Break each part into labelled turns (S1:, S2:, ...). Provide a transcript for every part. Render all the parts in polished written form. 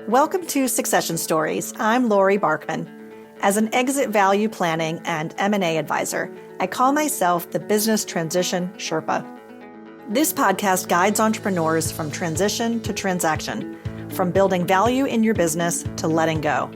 S1: Welcome to Succession Stories. I'm Laurie Barkman. As an exit value planning and M&A advisor, I call myself the Business Transition Sherpa. This podcast guides entrepreneurs from transition to transaction, from building value in your business to letting go.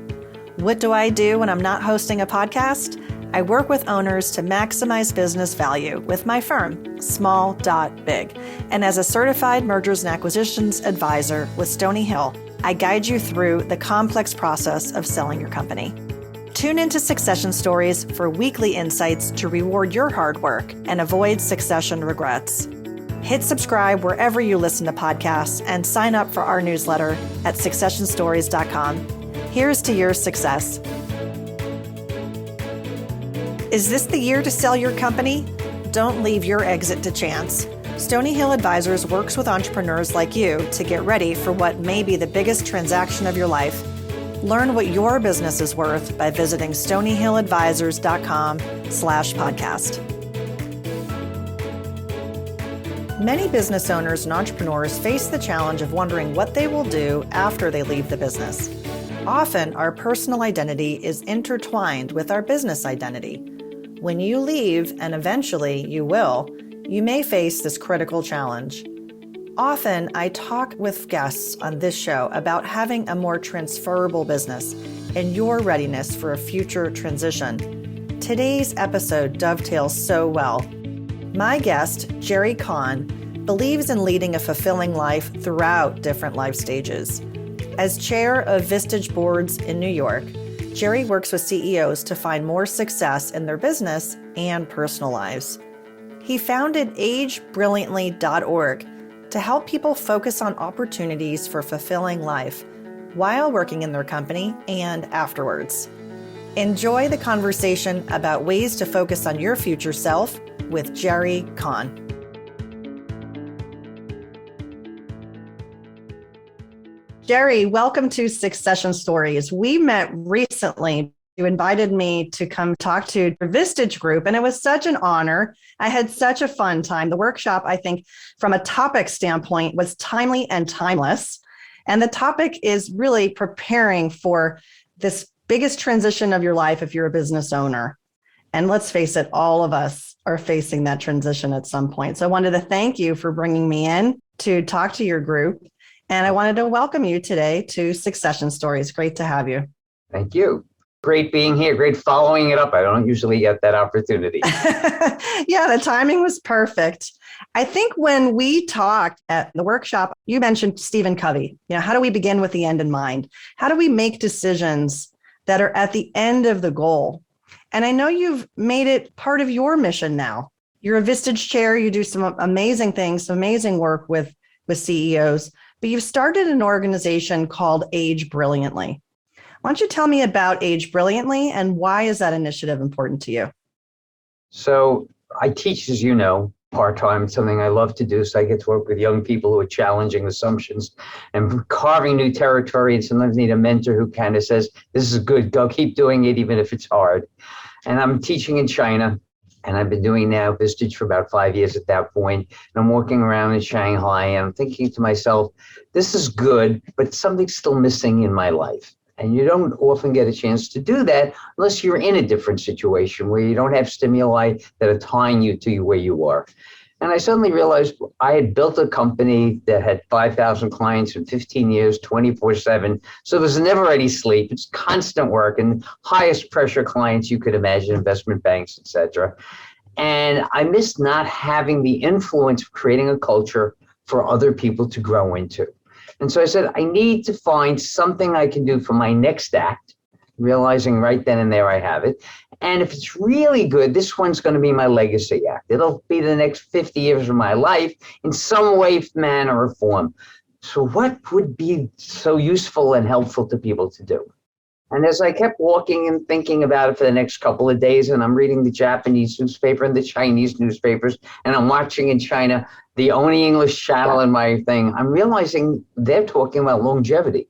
S1: What do I do when I'm not hosting a podcast? I work with owners to maximize business value with my firm, Small.Big. And as a certified mergers and acquisitions advisor with Stony Hill, I guide you through the complex process of selling your company. Tune into Succession Stories for weekly insights to reward your hard work and avoid succession regrets. Hit subscribe wherever you listen to podcasts and sign up for our newsletter at successionstories.com. Here's to your success. Is this the year to sell your company? Don't leave your exit to chance. Stony Hill Advisors works with entrepreneurs like you to get ready for what may be the biggest transaction of your life. Learn what your business is worth by visiting stonyhilladvisors.com/podcast. Many business owners and entrepreneurs face the challenge of wondering what they will do after they leave the business. Often, our personal identity is intertwined with our business identity. When you leave, and eventually you will, you may face this critical challenge. Often, I talk with guests on this show about having a more transferable business and your readiness for a future transition. Today's episode dovetails so well. My guest, Jerry Cahn, believes in leading a fulfilling life throughout different life stages. As Chair of Vistage Boards in New York, Jerry works with CEOs to find more success in their business and personal lives. He founded agebrilliantly.org to help people focus on opportunities for fulfilling life while working in their company and afterwards. Enjoy the conversation about ways to focus on your future self with Jerry Cahn. Jerry, welcome to Succession Stories. We met recently. You invited me to come talk to the Vistage group, and it was such an honor. I had such a fun time. The workshop, I think, from a topic standpoint, was timely and timeless. And the topic is really preparing for this biggest transition of your life if you're a business owner. And let's face it, all of us are facing that transition at some point. So I wanted to thank you for bringing me in to talk to your group. And I wanted to welcome you today to Succession Stories. Great to have you.
S2: Thank you. Great being here. Great following it up. I don't usually get that opportunity.
S1: Yeah, the timing was perfect. I think when we talked at the workshop, you mentioned Stephen Covey. How do we begin with the end in mind? How do we make decisions that are at the end of the goal? And I know you've made it part of your mission now. You're a Vistage chair. You do some amazing things, some amazing work with CEOs, but you've started an organization called Age Brilliantly. Why don't you tell me about Age Brilliantly and why is that initiative important to you?
S2: So I teach, as you know, part-time, something I love to do. So I get to work with young people who are challenging assumptions and carving new territory, and sometimes need a mentor who kind of says, this is good, go keep doing it, even if it's hard. And I'm teaching in China, and I've been doing now Vistage for about 5 years at that point. And I'm walking around in Shanghai, and I'm thinking to myself, this is good, but something's still missing in my life. And you don't often get a chance to do that unless you're in a different situation where you don't have stimuli that are tying you to where you are. And I suddenly realized I had built a company that had 5,000 clients in 15 years, 24/7. So there's never any sleep. It's constant work and highest pressure clients you could imagine, investment banks, et cetera. And I missed not having the influence of creating a culture for other people to grow into. And so I said, I need to find something I can do for my next act, realizing right then and there I have it. And if it's really good, this one's going to be my legacy act. It'll be the next 50 years of my life in some way, manner, or form. So what would be so useful and helpful to people to do? And as I kept walking and thinking about it for the next couple of days, and I'm reading the Japanese newspaper and the Chinese newspapers, and I'm watching in China the only English channel in my thing, I'm realizing they're talking about longevity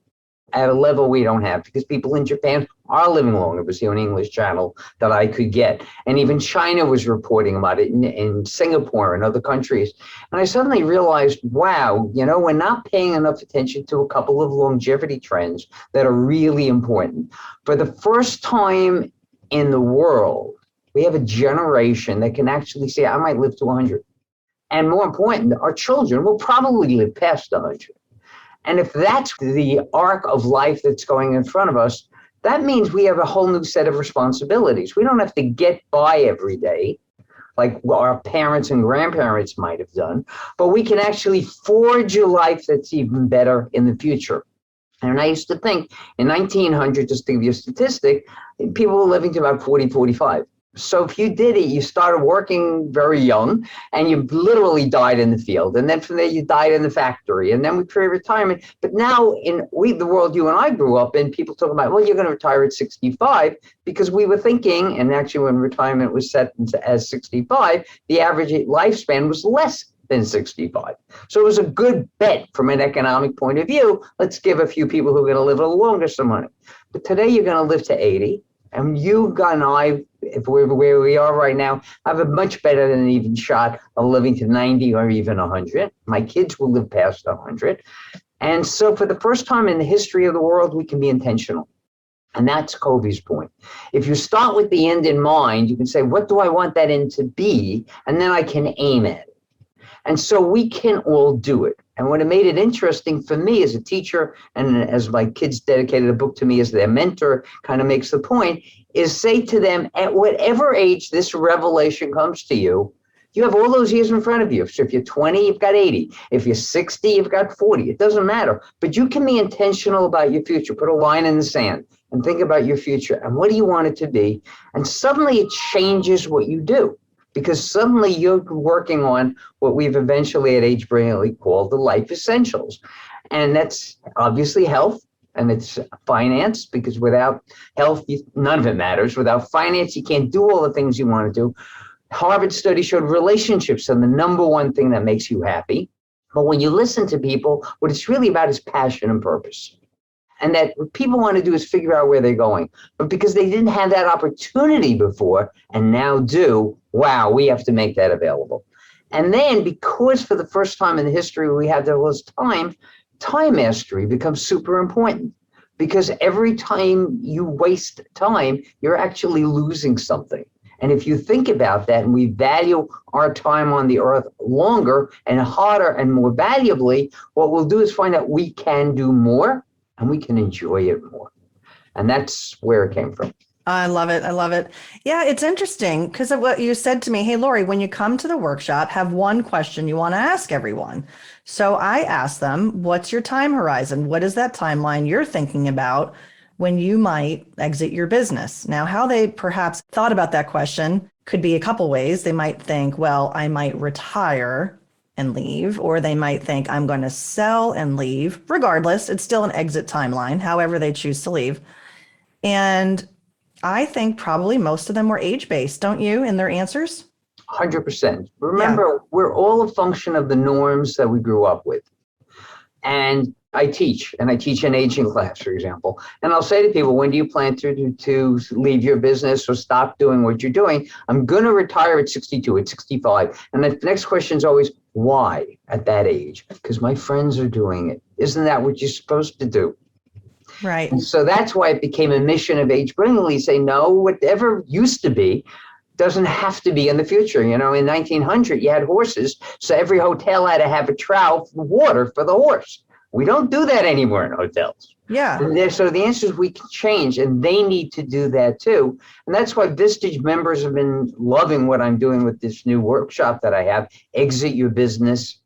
S2: at a level we don't have, because people in Japan are living longer. It was the only English channel that I could get. And even China was reporting about it in Singapore and other countries. And I suddenly realized, wow, we're not paying enough attention to a couple of longevity trends that are really important. For the first time in the world, we have a generation that can actually say, I might live to 100. And more important, our children will probably live past 100. And if that's the arc of life that's going in front of us, that means we have a whole new set of responsibilities. We don't have to get by every day like our parents and grandparents might have done, but we can actually forge a life that's even better in the future. And I used to think in 1900, just to give you a statistic, people were living to about 40, 45. So if you did it, you started working very young and you literally died in the field. And then from there, you died in the factory. And then we create retirement. But now in the world you and I grew up in, people talk about, well, you're going to retire at 65 because we were thinking, and actually when retirement was set as 65, the average lifespan was less than 65. So it was a good bet from an economic point of view. Let's give a few people who are going to live a little longer some money. But today you're going to live to 80. And you and I, if we're where we are right now, have a much better than an even shot of living to 90 or even 100. My kids will live past 100. And so for the first time in the history of the world, we can be intentional. And that's Covey's point. If you start with the end in mind, you can say, what do I want that end to be? And then I can aim at it. And so we can all do it. And what it made it interesting for me as a teacher, and as my kids dedicated a book to me as their mentor, kind of makes the point, is say to them, at whatever age this revelation comes to you, you have all those years in front of you. So if you're 20, you've got 80. If you're 60, you've got 40. It doesn't matter. But you can be intentional about your future. Put a line in the sand and think about your future. And what do you want it to be? And suddenly it changes what you do. Because suddenly you're working on what we've eventually at Age Brilliantly called the life essentials. And that's obviously health and it's finance, because without health, none of it matters. Without finance, you can't do all the things you want to do. Harvard study showed relationships are the number one thing that makes you happy. But when you listen to people, what it's really about is passion and purpose. And that what people want to do is figure out where they're going. But because they didn't have that opportunity before and now do, wow, we have to make that available. And then because for the first time in the history we have this time mastery becomes super important. Because every time you waste time, you're actually losing something. And if you think about that and we value our time on the earth longer and harder and more valuably, what we'll do is find out we can do more and we can enjoy it more. And that's where it came from.
S1: I love it. I love it. Yeah, it's interesting because of what you said to me. Hey, Laurie, when you come to the workshop, have one question you want to ask everyone. So I asked them, what's your time horizon? What is that timeline you're thinking about when you might exit your business? Now, how they perhaps thought about that question could be a couple ways. They might think, well, I might retire and leave, or they might think I'm going to sell and leave. Regardless, it's still an exit timeline, however they choose to leave. And I think probably most of them were age-based, don't you, in their answers?
S2: 100%. Remember, we're all a function of the norms that we grew up with. And I teach an aging class, for example. And I'll say to people, when do you plan to leave your business or stop doing what you're doing? I'm going to retire at 62, at 65. And the next question is always, why at that age? Because my friends are doing it. Isn't that what you're supposed to do?
S1: Right.
S2: And so that's why it became a mission of Age Brilliantly, say, no, whatever used to be doesn't have to be in the future. In 1900, you had horses. So every hotel had to have a trough of water for the horse. We don't do that anymore in hotels.
S1: Yeah.
S2: So the answer is we can change, and they need to do that too. And that's why Vistage members have been loving what I'm doing with this new workshop that I have, Exit Your Business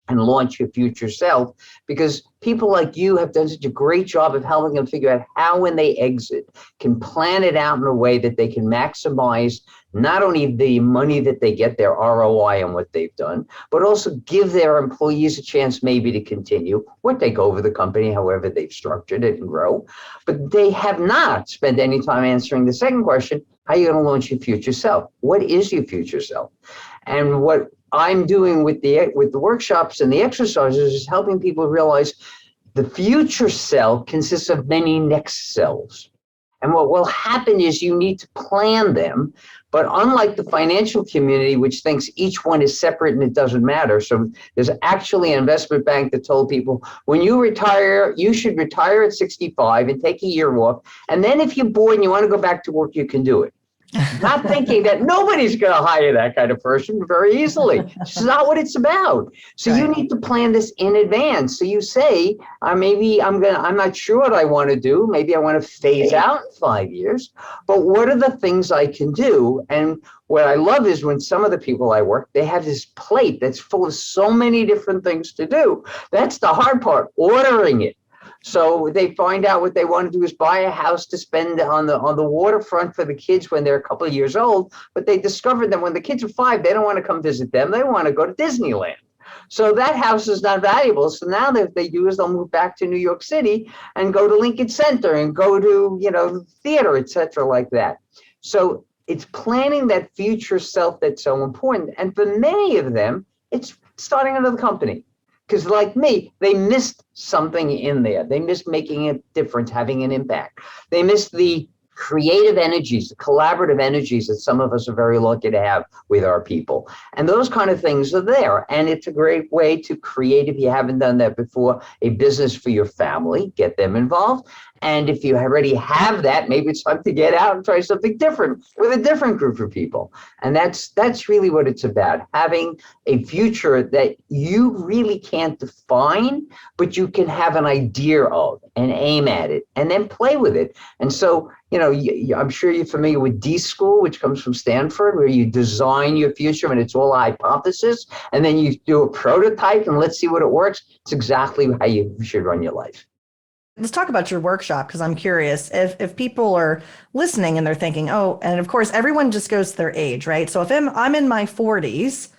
S2: and Launch Your Future Self, because people like you have done such a great job of helping them figure out how, when they exit, can plan it out in a way that they can maximize not only the money that they get, their ROI on what they've done, but also give their employees a chance maybe to continue or take over the company, however they've structured it and grow. But they have not spent any time answering the second question, how are you going to launch your future self? What is your future self? And what I'm doing with the workshops and the exercises is helping people realize the future self consists of many next selves. And what will happen is you need to plan them. But unlike the financial community, which thinks each one is separate and it doesn't matter. So there's actually an investment bank that told people, when you retire, you should retire at 65 and take a year off. And then if you're bored and you want to go back to work, you can do it. Not thinking that nobody's going to hire that kind of person very easily. It's not what it's about. So you need to plan this in advance. So you say, maybe I'm not sure what I want to do. Maybe I want to phase out in 5 years, but what are the things I can do? And what I love is when some of the people I work, they have this plate that's full of so many different things to do. That's the hard part, ordering it. So they find out what they want to do is buy a house to spend on the waterfront for the kids when they're a couple of years old. But they discovered that when the kids are 5, they don't want to come visit them. They want to go to Disneyland. So that house is not valuable. So now what they do is they'll move back to New York City and go to Lincoln Center and go to, theater, et cetera, like that. So it's planning that future self that's so important. And for many of them, it's starting another company. Because like me, they missed something in there. They missed making a difference, having an impact. They missed the creative energies, the collaborative energies that some of us are very lucky to have with our people. And those kind of things are there. And it's a great way to create, if you haven't done that before, a business for your family, get them involved. And if you already have that, maybe it's time to get out and try something different with a different group of people. And that's really what it's about, having a future that you really can't define, but you can have an idea of and aim at it and then play with it. And so, I'm sure you're familiar with D School, which comes from Stanford, where you design your future and it's all a hypothesis. And then you do a prototype and let's see what it works. It's exactly how you should run your life.
S1: Let's talk about your workshop, because I'm curious if people are listening and they're thinking, oh, and of course, everyone just goes to their age, right? So if I'm in my 40s,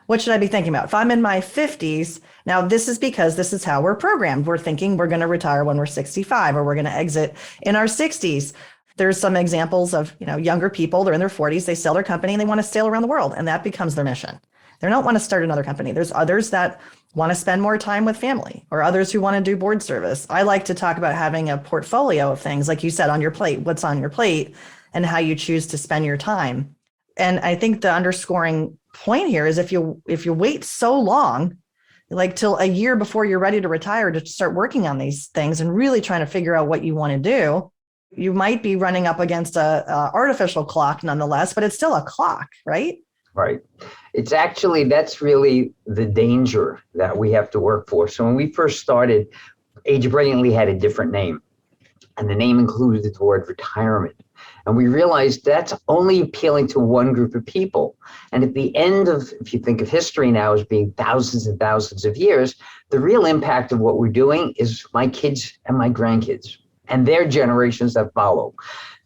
S1: what should I be thinking about? If I'm in my 50s, now this is because this is how we're programmed. We're thinking we're going to retire when we're 65 or we're going to exit in our 60s. There's some examples of, younger people, they're in their 40s, they sell their company and they want to sail around the world, and that becomes their mission. They don't want to start another company. There's others that want to spend more time with family, or others who want to do board service. I like to talk about having a portfolio of things, like you said, on your plate, what's on your plate and how you choose to spend your time. And I think the underscoring point here is if you wait so long, like till a year before you're ready to retire, to start working on these things and really trying to figure out what you want to do, you might be running up against a artificial clock nonetheless, but it's still a clock, right?
S2: Right. It's actually, that's really the danger that we have to work for. So when we first started, Age Brilliantly had a different name, and the name included the word retirement. And we realized that's only appealing to one group of people. And at the end of, if you think of history now as being thousands and thousands of years, the real impact of what we're doing is my kids and my grandkids and their generations that follow.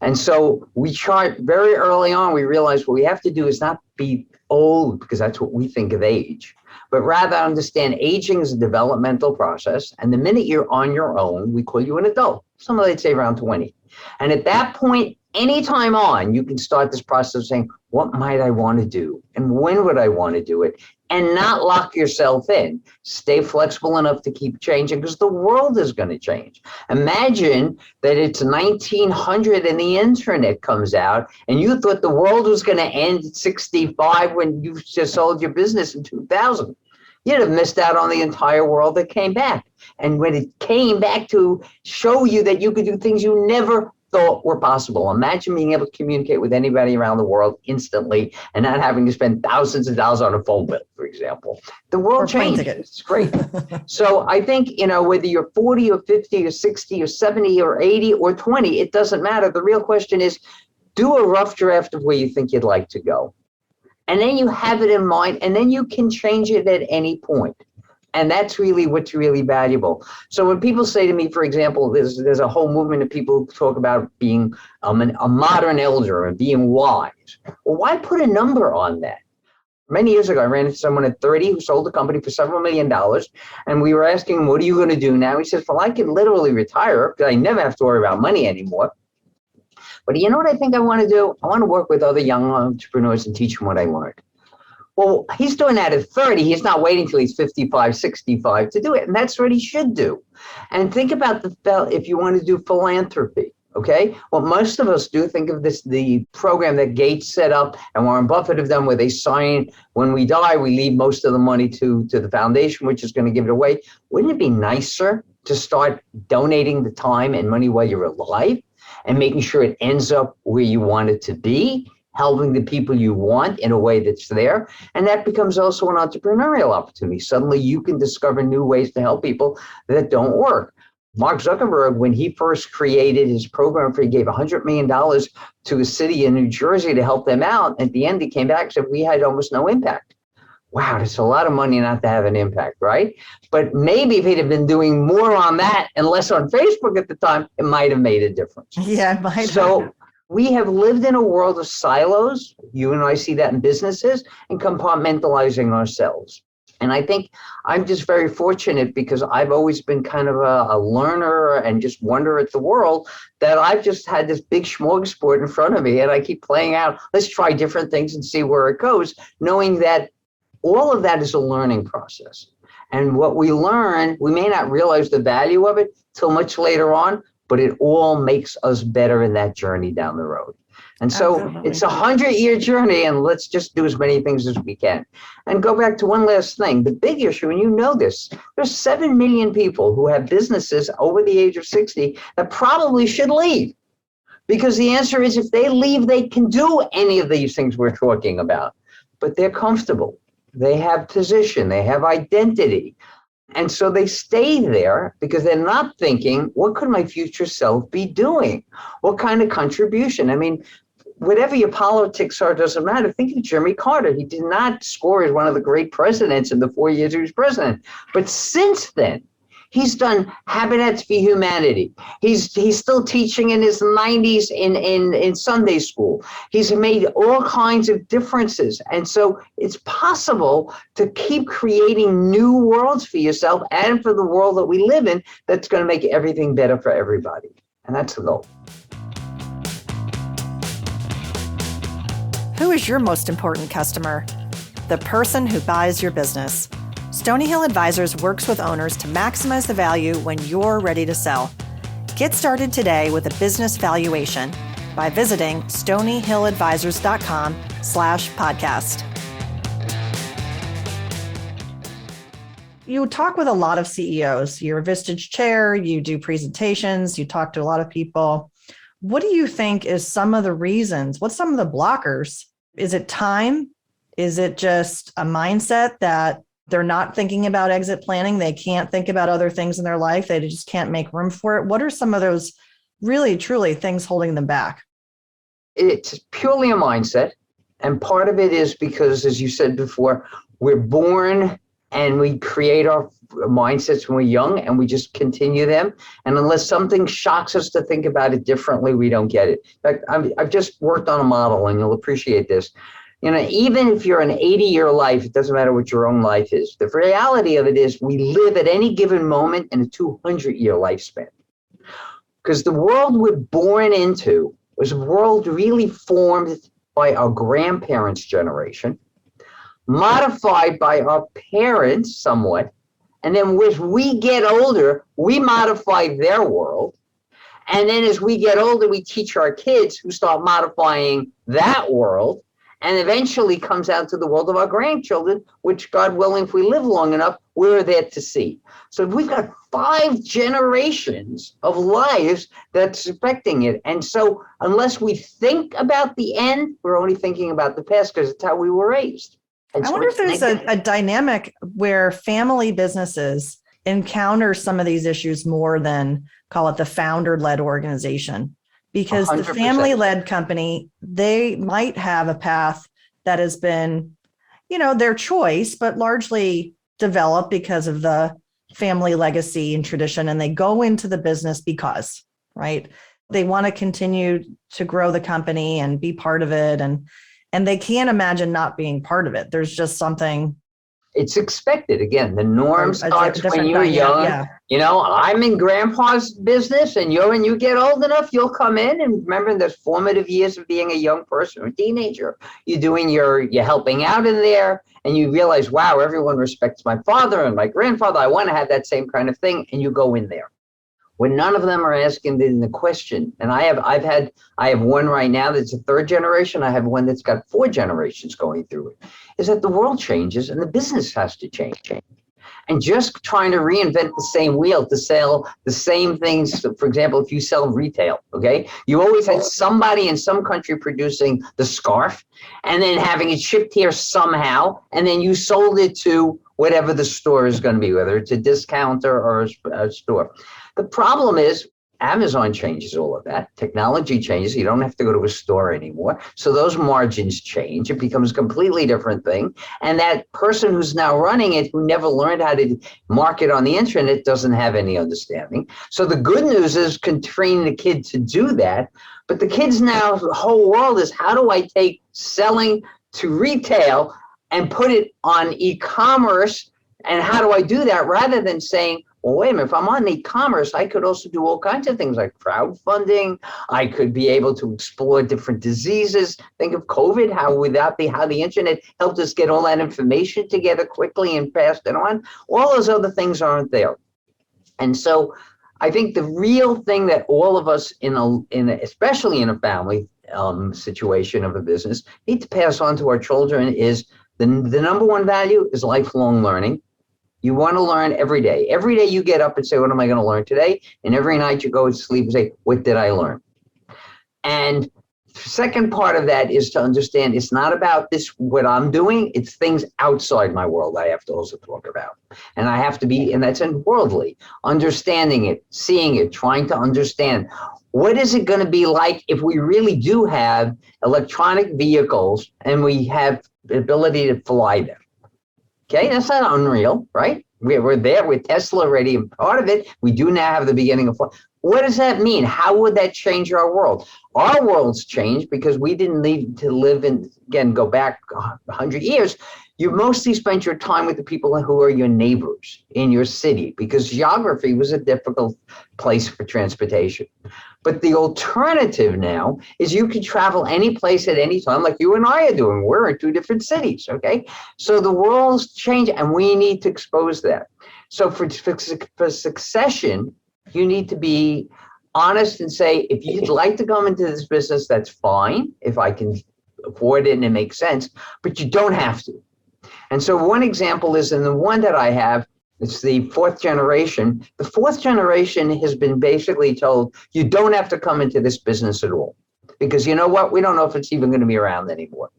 S2: And so we tried very early on, we realized what we have to do is not be old, because that's what we think of age, but rather understand aging is a developmental process. And the minute you're on your own, we call you an adult. Somebody would say around 20. And at that point, anytime on, you can start this process of saying, what might I want to do? And when would I want to do it? And not lock yourself in. Stay flexible enough to keep changing, because the world is going to change. Imagine that it's 1900 and the internet comes out and you thought the world was going to end at 65 when you just sold your business in 2000. You'd have missed out on the entire world that came back. And when it came back to show you that you could do things you never thought were possible. Imagine being able to communicate with anybody around the world instantly and not having to spend thousands of dollars on a phone bill, for example. The world changed. It's great. So I think, whether you're 40 or 50 or 60 or 70 or 80 or 20, it doesn't matter. The real question is, do a rough draft of where you think you'd like to go. And then you have it in mind, and then you can change it at any point. And that's really what's really valuable. So when people say to me, for example, there's a whole movement of people who talk about being a modern elder and being wise. Well, why put a number on that? Many years ago, I ran into someone at 30 who sold a company for several $1 million. And we were asking him, what are you going to do now? He says, well, I can literally retire because I never have to worry about money anymore. But you know what I think I want to do? I want to work with other young entrepreneurs and teach them what I learned. Well, he's doing that at 30. He's not waiting till he's 55, 65 to do it. And that's what he should do. And think about if you want to do philanthropy. Okay. What most of us do, think of this, the program that Gates set up and Warren Buffett have done, where they sign, when we die, we leave most of the money to the foundation, which is going to give it away. Wouldn't it be nicer to start donating the time and money while you're alive and making sure it ends up where you want it to be, helping the people you want in a way that's there? And that becomes also an entrepreneurial opportunity. Suddenly you can discover new ways to help people that don't work. Mark Zuckerberg, when he first created his program, he gave $100 million to a city in New Jersey to help them out. At the end, he came back and said, we had almost no impact. Wow, that's a lot of money not to have an impact, right? But maybe if he'd have been doing more on that and less on Facebook at the time, it might have made a difference.
S1: Yeah, it might
S2: So
S1: have.
S2: we have lived in a world of silos. You and I see that in businesses, and compartmentalizing ourselves. And I think I'm just very fortunate, because I've always been kind of a learner and just wonder at the world, that I've just had this big smorgasbord in front of me, and I keep playing out, let's try different things and see where it goes, knowing that all of that is a learning process. And what we learn, we may not realize the value of it till much later on, but it all makes us better in that journey down the road. And so
S1: Absolutely.
S2: it's a 100-year journey, and let's just do as many things as we can. And go back to one last thing. The big issue, and you know this, there's 7 million people who have businesses over the age of 60 that probably should leave. Because the answer is, if they leave, they can do any of these things we're talking about. But they're comfortable. They have position. They have identity. And so they stay there because they're not thinking, what could my future self be doing? What kind of contribution? I mean, whatever your politics are, doesn't matter. Think of Jimmy Carter. He did not score as one of the great presidents in the 4 years he was president. But since then, he's done Habitats for Humanity. He's still teaching in his 90s in Sunday school. He's made all kinds of differences. And so it's possible to keep creating new worlds for yourself and for the world that we live in, that's going to make everything better for everybody. And that's the goal.
S1: Who is your most important customer? The person who buys your business. Stony Hill Advisors works with owners to maximize the value when you're ready to sell. Get started today with a business valuation by visiting stonyhilladvisors.com/podcast. You talk with a lot of CEOs. You're a Vistage chair, you do presentations, you talk to a lot of people. What do you think is some of the reasons? What's some of the blockers? Is it time? Is it just a mindset that they're not thinking about exit planning? They can't think about other things in their life. They just can't make room for it. What are some of those really, truly things holding them back?
S2: It's purely a mindset. And part of it is because, as you said before, we're born and we create our mindsets when we're young, and we just continue them. And unless something shocks us to think about it differently, we don't get it. In fact, I've just worked on a model, and you'll appreciate this. You know, even if you're an 80-year life, it doesn't matter what your own life is. The reality of it is we live at any given moment in a 200-year lifespan. Because the world we're born into was a world really formed by our grandparents' generation, modified by our parents somewhat, and then as we get older, we modify their world. And then as we get older, we teach our kids, who start modifying that world, and eventually comes out to the world of our grandchildren, which, God willing, if we live long enough, we're there to see. So we've got 5 generations of lives that's affecting it. And so unless we think about the end, we're only thinking about the past, because it's how we were raised. And
S1: I
S2: so
S1: wonder if there's a dynamic where family businesses encounter some of these issues more than, call it, the founder-led organization. Because
S2: 100%.
S1: The family-led company, they might have a path that has been, their choice, but largely developed because of the family legacy and tradition. And they go into the business because, right, they want to continue to grow the company and be part of it. And they can't imagine not being part of it. There's just something.
S2: It's expected. Again, the norm starts when you're young.
S1: Yeah.
S2: I'm in grandpa's business, and when you get old enough, you'll come in. And remember, the formative years of being a young person or a teenager, you're helping out in there, and you realize, wow, everyone respects my father and my grandfather. I want to have that same kind of thing. And you go in there. when none of them are asking the question. And I have one right now that's a third generation. I have one that's got 4 generations going through it, is that the world changes and the business has to change. And just trying to reinvent the same wheel to sell the same things. For example, if you sell retail, okay, you always had somebody in some country producing the scarf and then having it shipped here somehow, and then you sold it to whatever the store is going to be, whether it's a discounter or a store. The problem is Amazon changes all of that. Technology changes. You don't have to go to a store anymore. So those margins change. It becomes a completely different thing. And that person who's now running it, who never learned how to market on the internet, doesn't have any understanding. So the good news is can train the kid to do that. But the kids now, the whole world is, how do I take selling to retail and put it on e-commerce? And how do I do that, rather than saying, well, wait a minute, if I'm on e-commerce, I could also do all kinds of things like crowdfunding. I could be able to explore different diseases. Think of COVID, how the internet helped us get all that information together quickly and passed it on. All those other things aren't there. And so I think the real thing that all of us especially in a family situation of a business, need to pass on to our children is the number one value is lifelong learning. You want to learn every day. Every day you get up and say, what am I going to learn today? And every night you go to sleep and say, what did I learn? And the second part of that is to understand it's not about what I'm doing. It's things outside my world I have to also talk about. And I have to be, and that's in worldly, understanding it, seeing it, trying to understand. What is it going to be like if we really do have electronic vehicles and we have the ability to fly them? Okay, that's not unreal, right? We're there with Tesla already, and part of it, we do now have the beginning of flight. What does that mean? How would that change our world? Our world's changed because we didn't need to live in, again, go back 100 years. You mostly spent your time with the people who are your neighbors in your city, because geography was a difficult place for transportation. But the alternative now is you can travel any place at any time, like you and I are doing. We're in 2 different cities, okay? So the world's changing, and we need to expose that. So for succession, you need to be honest and say, if you'd like to come into this business, that's fine, if I can afford it and it makes sense, but you don't have to. And so one example is in the one that I have, it's the 4th generation. The 4th generation has been basically told, you don't have to come into this business at all. Because you know what? We don't know if it's even going to be around anymore.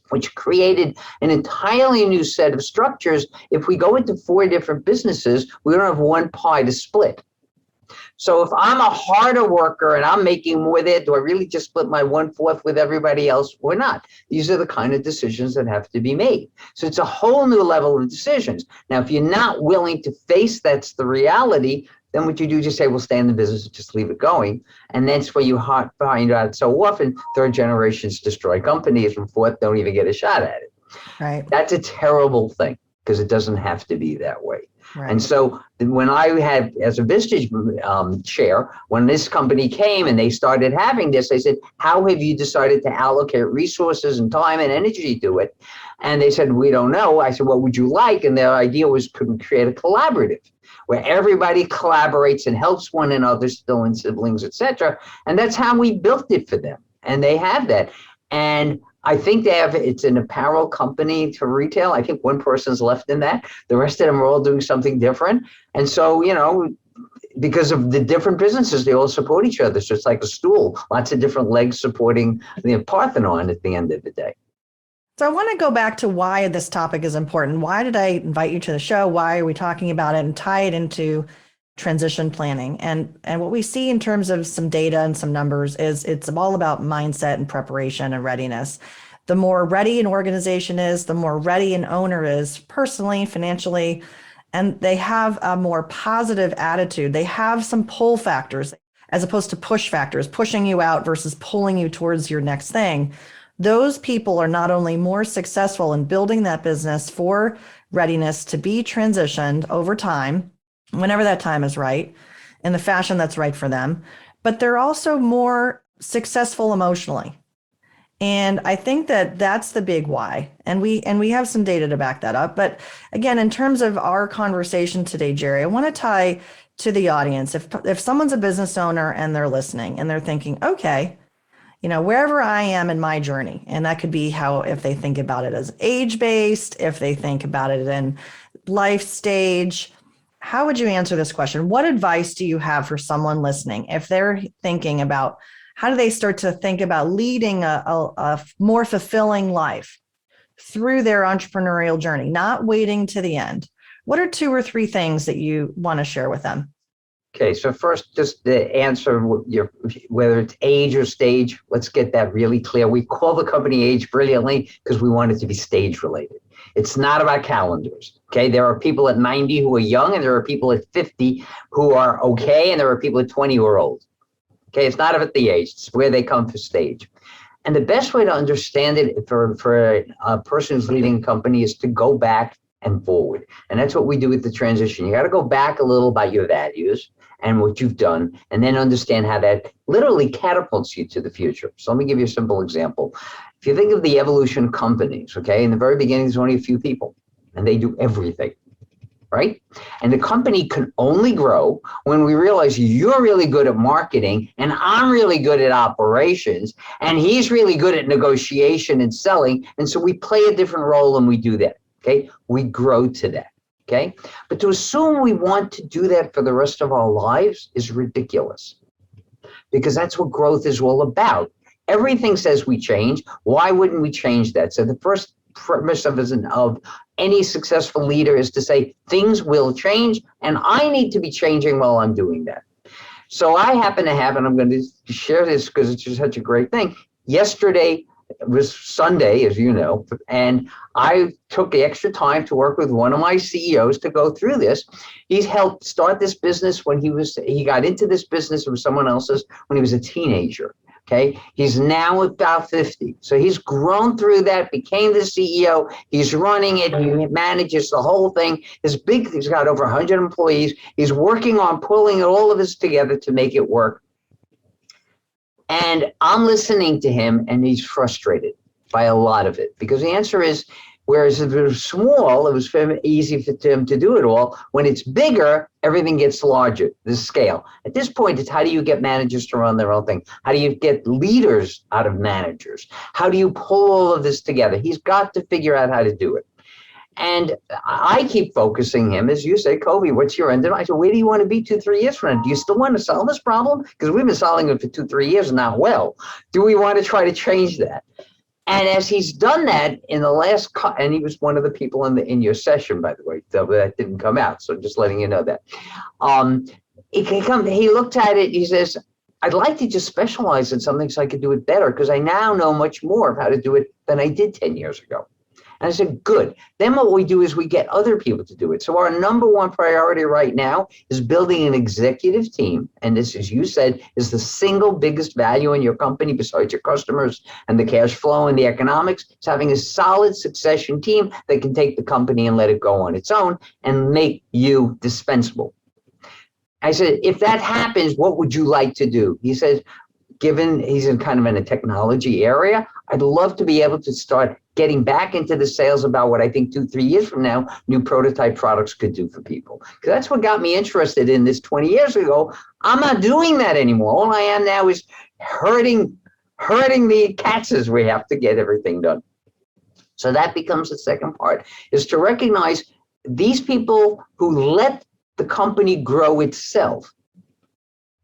S2: Which created an entirely new set of structures. If we go into 4 different businesses, we don't have one pie to split. So if I'm a harder worker and I'm making more there, do I really just split my 1/4 with everybody else or not? These are the kind of decisions that have to be made. So it's a whole new level of decisions. Now, if you're not willing to face that's the reality, then what you do, just say, well, stay in the business and just leave it going. And that's where you find out so often 3rd generations destroy companies and 4th don't even get a shot at it.
S1: Right.
S2: That's a terrible thing, because it doesn't have to be that way.
S1: Right.
S2: And so when I had, as a Vistage chair, when this company came and they started having this, I said, how have you decided to allocate resources and time and energy to it? And they said, we don't know. I said, what would you like? And their idea was, could we create a collaborative where everybody collaborates and helps one another, still in siblings, etc. And that's how we built it for them. And they have that. And I think it's an apparel company to retail. I think one person's left in that. The rest of them are all doing something different. And so, because of the different businesses, they all support each other. So it's like a stool, lots of different legs supporting the Parthenon at the end of the day.
S1: So I want to go back to why this topic is important. Why did I invite you to the show? Why are we talking about it, and tie it into transition planning? And what we see in terms of some data and some numbers is it's all about mindset and preparation and readiness. The more ready an organization is, the more ready an owner is personally, financially, and they have a more positive attitude. They have some pull factors as opposed to push factors, pushing you out versus pulling you towards your next thing. Those people are not only more successful in building that business for readiness to be transitioned over time, whenever that time is right, in the fashion that's right for them, but they're also more successful emotionally. And I think that that's the big why. And we have some data to back that up. But again, in terms of our conversation today, Jerry, I want to tie to the audience. If someone's a business owner and they're listening and they're thinking, okay, wherever I am in my journey, and that could be how, if they think about it as age based, if they think about it in life stage, how would you answer this question? What advice do you have for someone listening if they're thinking about how do they start to think about leading a more fulfilling life through their entrepreneurial journey, not waiting to the end? What are 2 or 3 things that you want to share with them?
S2: Okay, so first, just the answer, whether it's age or stage, let's get that really clear. We call the company age brilliantly because we want it to be stage related. It's not about calendars, okay? There are people at 90 who are young, and there are people at 50 who are okay, and there are people at 20 who are old. Okay, it's not about the age, it's where they come for stage. And the best way to understand it for a person who's leading a company is to go back and forward. And that's what we do with the transition. You got to go back a little about your values and what you've done, and then understand how that literally catapults you to the future. So let me give you a simple example. If you think of the evolution of companies, okay, in the very beginning, there's only a few people, and they do everything, right? And the company can only grow when we realize you're really good at marketing, and I'm really good at operations, and he's really good at negotiation and selling. And so we play a different role and we do that, okay? We grow to that. Okay, but to assume we want to do that for the rest of our lives is ridiculous, because that's what growth is all about. Everything says we change. Why wouldn't we change that? So the first premise of any successful leader is to say things will change, and I need to be changing while I'm doing that. So I happen to have, and I'm going to share this because it's just such a great thing. Yesterday, it was Sunday, as you know, and I took the extra time to work with one of my CEOs to go through this. He's helped start this business when he got into this business with someone else's when he was a teenager. Okay, he's now about 50. So he's grown through that, became the CEO. He's running it. He manages the whole thing. He's got over 100 employees. He's working on pulling all of this together to make it work. And I'm listening to him, and he's frustrated by a lot of it, because the answer is, whereas if it was small, it was easy for him to do it all. When it's bigger, everything gets larger, the scale. At this point, it's how do you get managers to run their own thing? How do you get leaders out of managers? How do you pull all of this together? He's got to figure out how to do it. And I keep focusing him, as you say, Kobe, what's your end? And I said, where do you want to be 2-3 years from now? Do you still want to solve this problem? Because we've been solving it for 2-3 years not well. Do we want to try to change that? And as he's done that in the last, and he was one of the people in your session, by the way, that didn't come out. So just letting you know that. He looked at it, he says, I'd like to just specialize in something so I could do it better, because I now know much more of how to do it than I did 10 years ago. And I said, good. Then what we do is we get other people to do it. So our number one priority right now is building an executive team. And this, as you said, is the single biggest value in your company besides your customers and the cash flow and the economics. It's having a solid succession team that can take the company and let it go on its own and make you dispensable. I said, if that happens, what would you like to do? He says, given he's in a technology area, I'd love to be able to start getting back into the sales about what I think 2-3 years from now, new prototype products could do for people. Because that's what got me interested in this 20 years ago. I'm not doing that anymore. All I am now is herding the cats as we have to get everything done. So that becomes the second part, is to recognize these people who let the company grow itself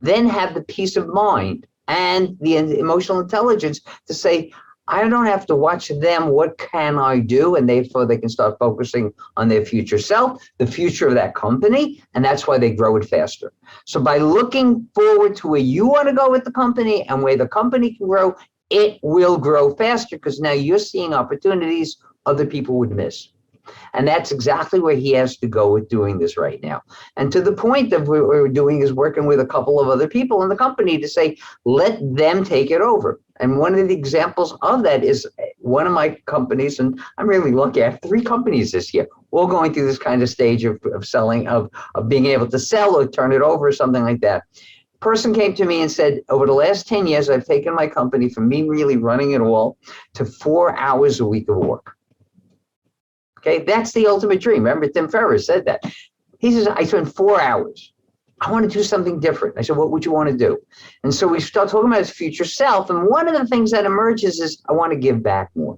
S2: then have the peace of mind and the emotional intelligence to say, I don't have to watch them. What can I do? And therefore they can start focusing on their future self, the future of that company. And that's why they grow it faster. So by looking forward to where you want to go with the company and where the company can grow, it will grow faster, because now you're seeing opportunities other people would miss. And that's exactly where he has to go with doing this right now. And to the point of what we're doing is working with a couple of other people in the company to say, let them take it over. And one of the examples of that is one of my companies, and I'm really lucky, I have 3 companies this year, all going through this kind of stage of selling, of being able to sell or turn it over or something like that. person came to me and said, over the last 10 years, I've taken my company from me really running it all to 4 hours a week of work. Okay, that's the ultimate dream. Remember, Tim Ferriss said that. He says, I spend 4 hours. I want to do something different. I said, what would you want to do? And so we start talking about his future self. And one of the things that emerges is, I want to give back more.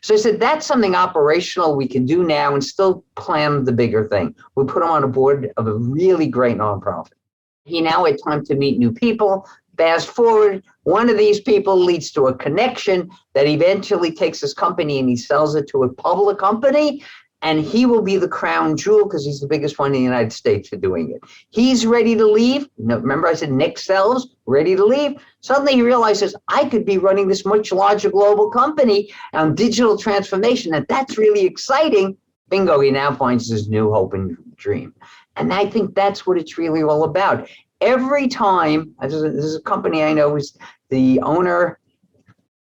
S2: So I said, that's something operational we can do now and still plan the bigger thing. We put him on a board of a really great nonprofit. He now had time to meet new people. Fast forward, one of these people leads to a connection that eventually takes his company and he sells it to a public company. And he will be the crown jewel because he's the biggest one in the United States for doing it. He's ready to leave. No, remember I said Nick sells, ready to leave. Suddenly he realizes I could be running this much larger global company on digital transformation. And that's really exciting. Bingo, he now finds his new hope and dream. And I think that's what it's really all about. Every time, this is a company I know, the owner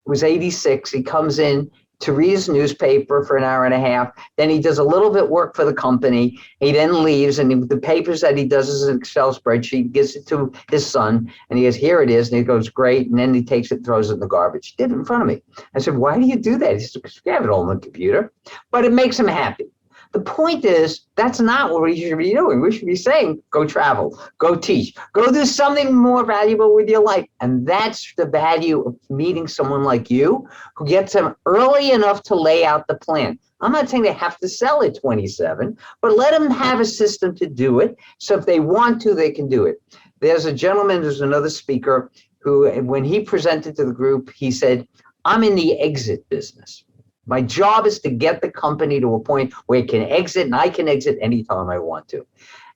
S2: was 86. He comes in to read his newspaper for an hour and a half. Then he does a little bit work for the company. He then leaves, and the papers that he does is an Excel spreadsheet, gives it to his son, and he goes, here it is. And he goes, great. And then he takes it, throws it in the garbage. He did it in front of me. I said, why do you do that? He said, because we have it all on the computer. But it makes him happy. The point is, that's not what we should be doing. We should be saying, go travel, go teach, go do something more valuable with your life. And that's the value of meeting someone like you who gets them early enough to lay out the plan. I'm not saying they have to sell at 27, but let them have a system to do it. So if they want to, they can do it. There's a gentleman, there's another speaker who, when he presented to the group, he said, I'm in the exit business. My job is to get the company to a point where it can exit, and I can exit anytime I want to.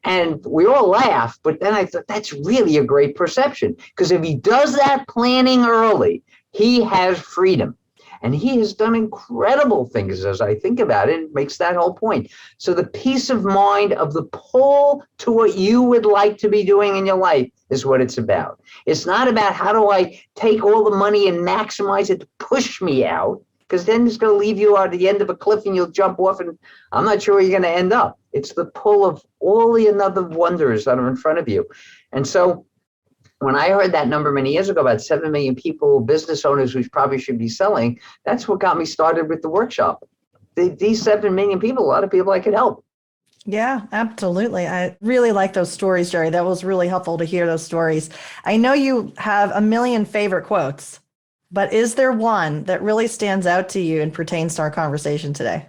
S2: And we all laugh, but then I thought that's really a great perception, because if he does that planning early, he has freedom. And he has done incredible things as I think about it. It makes that whole point. So the peace of mind of the pull to what you would like to be doing in your life is what it's about. It's not about how do I take all the money and maximize it to push me out, because then it's going to leave you at the end of a cliff and you'll jump off and I'm not sure where you're going to end up. It's the pull of all the other wonders that are in front of you. And so when I heard that number many years ago, about 7 million people, business owners who probably should be selling, that's what got me started with the workshop. These 7 million people, a lot of people I could help.
S1: Yeah, absolutely. I really like those stories, Jerry. That was really helpful to hear those stories. I know you have a million favorite quotes, but is there one that really stands out to you and pertains to our conversation today?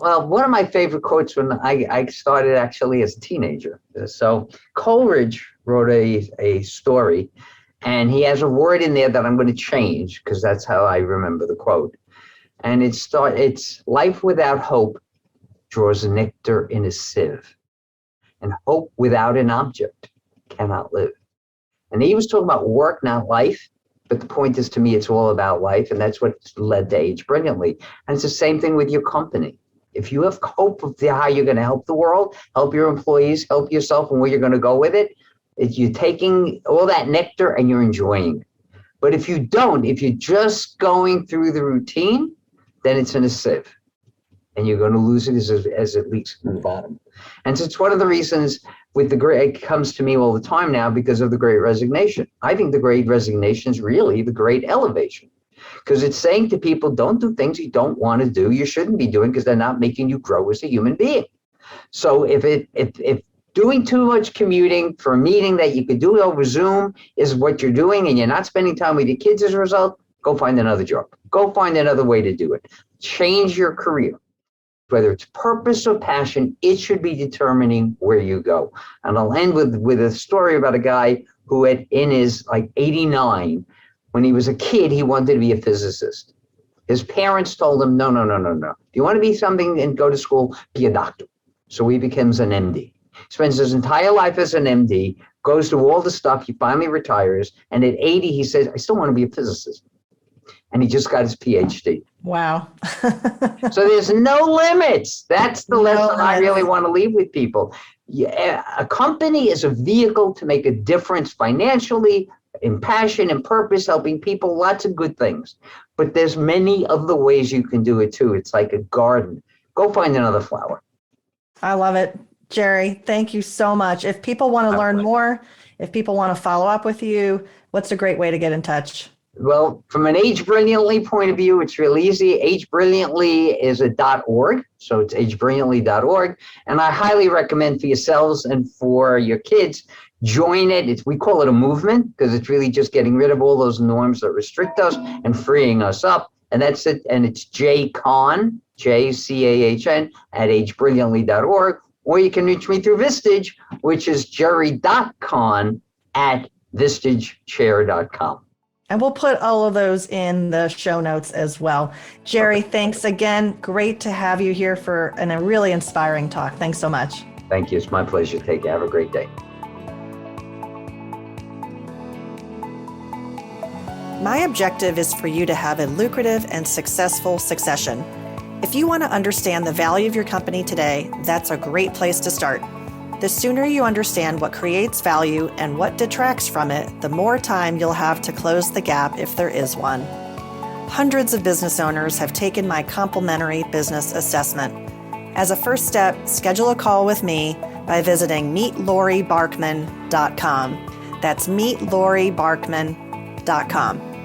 S2: Well, one of my favorite quotes when I started actually as a teenager. So Coleridge wrote a story, and he has a word in there that I'm going to change because that's how I remember the quote. And it's life without hope draws nectar in a sieve, and hope without an object cannot live. And he was talking about work, not life. But the point is, to me, it's all about life, and that's what's led to Age Brilliantly. And it's the same thing with your company. If you have hope of how you're going to help the world, help your employees, help yourself, and where you're going to go with it, you're taking all that nectar and you're enjoying it. But if you don't, if you're just going through the routine, then it's in a sieve, and you're going to lose it as it leaks from the bottom. And so it's one of the reasons with the great, it comes to me all the time now because of the Great Resignation. I think the Great Resignation is really the Great Elevation, because it's saying to people, don't do things you don't want to do, you shouldn't be doing, because they're not making you grow as a human being. So if doing too much commuting for a meeting that you could do over Zoom is what you're doing, and you're not spending time with your kids as a result, go find another job. Go find another way to do it. Change your career. Whether it's purpose or passion, it should be determining where you go. And I'll end with a story about a guy who in his 89, when he was a kid, he wanted to be a physicist. His parents told him, no. If you want to be something and go to school, be a doctor. So he becomes an MD. Spends his entire life as an MD, goes through all the stuff, he finally retires. And at 80, he says, I still want to be a physicist. And he just got his PhD.
S1: Wow.
S2: So there's no limits. That's the lesson I really want to leave with people. Yeah, a company is a vehicle to make a difference financially, in passion and purpose, helping people, lots of good things. But there's many of the ways you can do it too. It's like a garden. Go find another flower.
S1: I love it. Jerry, thank you so much. If people want to learn more, If people want to follow up with you, what's a great way to get in touch?
S2: Well, from an Age Brilliantly point of view, it's real easy. Age Brilliantly is a .org, so it's agebrilliantly.org. And I highly recommend for yourselves and for your kids, join it. We call it a movement because it's really just getting rid of all those norms that restrict us and freeing us up. And that's it. And it's Cahn, Cahn, at agebrilliantly.org. Or you can reach me through Vistage, which is jerry.cahn at vistagechair.com.
S1: And we'll put all of those in the show notes as well. Jerry, thanks again. Great to have you here for a really inspiring talk. Thanks so much.
S2: Thank you. It's my pleasure. Take care. Have a great day.
S1: My objective is for you to have a lucrative and successful succession. If you want to understand the value of your company today, that's a great place to start. The sooner you understand what creates value and what detracts from it, the more time you'll have to close the gap if there is one. Hundreds of business owners have taken my complimentary business assessment. As a first step, schedule a call with me by visiting meetlaurie.barkman.com. That's meetlaurie.barkman.com.